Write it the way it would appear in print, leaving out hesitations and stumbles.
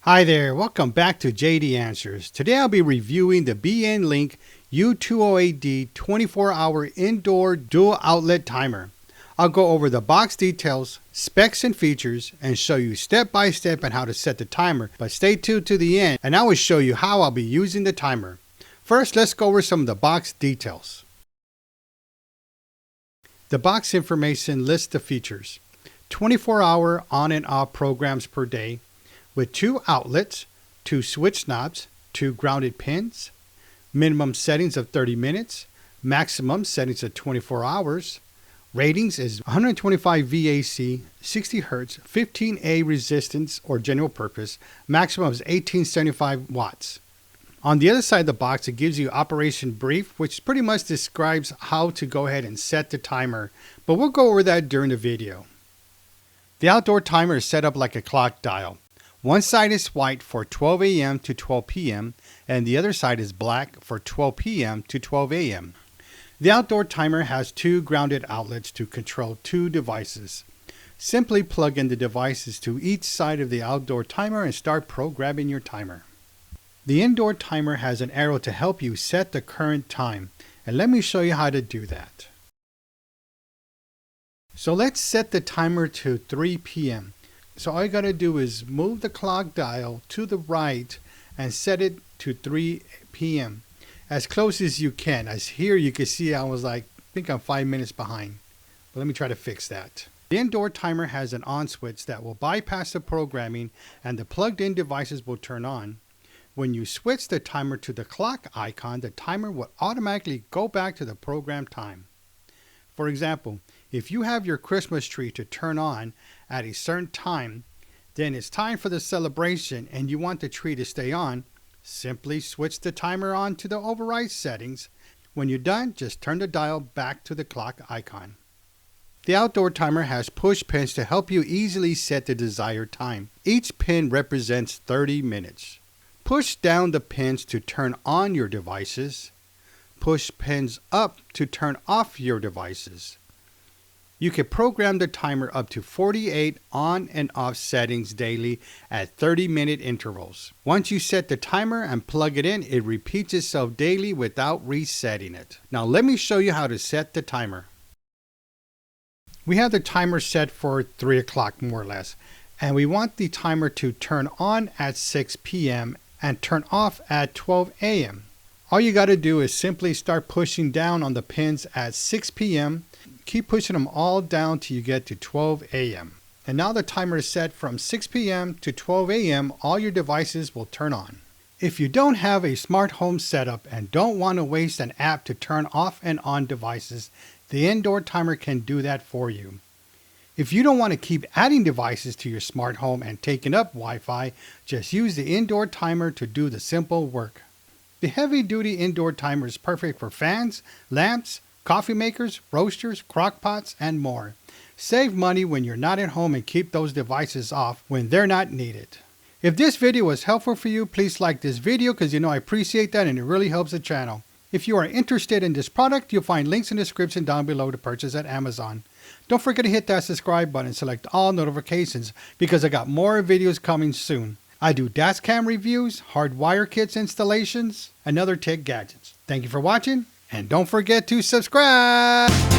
Hi there, welcome back to JD Answers. Today I'll be reviewing the BN-Link U208D 24-hour indoor dual outlet timer. I'll go over the box details, specs and features, and show you step by step on how to set the timer, but stay tuned to the end and I will show you how I'll be using the timer. First, let's go over some of the box details. The box information lists the features. 24-hour on and off programs per day, with 2 outlets, 2 switch knobs, 2 grounded pins, minimum settings of 30 minutes, maximum settings of 24 hours. Ratings is 125 VAC, 60 Hz, 15A resistance or general purpose, maximum is 1875 watts. On the other side of the box, it gives you operation brief, which pretty much describes how to go ahead and set the timer, but we'll go over that during the video. The outdoor timer is set up like a clock dial. One side is white for 12 a.m. to 12 p.m. and the other side is black for 12 p.m. to 12 a.m. The outdoor timer has 2 grounded outlets to control 2 devices. Simply plug in the devices to each side of the outdoor timer and start programming your timer. The indoor timer has an arrow to help you set the current time, and let me show you how to do that. So let's set the timer to 3 p.m. So all you got to do is move the clock dial to the right and set it to 3 p.m. as close as you can. As here you can see I think I'm 5 minutes behind. But let me try to fix that. The indoor timer has an on switch that will bypass the programming and the plugged in devices will turn on. When you switch the timer to the clock icon, the timer will automatically go back to the program time. For example, if you have your Christmas tree to turn on at a certain time, then it's time for the celebration and you want the tree to stay on, simply switch the timer on to the override settings. When you're done, just turn the dial back to the clock icon. The outdoor timer has push pins to help you easily set the desired time. Each pin represents 30 minutes. Push down the pins to turn on your devices. Push pins up to turn off your devices. You can program the timer up to 48 on and off settings daily at 30-minute intervals. Once you set the timer and plug it in, it repeats itself daily without resetting it. Now let me show you how to set the timer. We have the timer set for 3 o'clock more or less, and we want the timer to turn on at 6 p.m. and turn off at 12 a.m. All you got to do is simply start pushing down on the pins at 6 p.m. Keep pushing them all down till you get to 12 a.m. And now the timer is set from 6 p.m. to 12 a.m. All your devices will turn on. If you don't have a smart home setup and don't want to waste an app to turn off and on devices, the indoor timer can do that for you. If you don't want to keep adding devices to your smart home and taking up Wi-Fi, just use the indoor timer to do the simple work. The heavy-duty indoor timer is perfect for fans, lamps, coffee makers, roasters, crock pots, and more. Save money when you're not at home and keep those devices off when they're not needed. If this video was helpful for you, please like this video because you know I appreciate that and it really helps the channel. If you are interested in this product, you'll find links in the description down below to purchase at Amazon. Don't forget to hit that subscribe button and select all notifications because I got more videos coming soon. I do dashcam reviews, hardwire kits installations, and other tech gadgets. Thank you for watching, and don't forget to subscribe!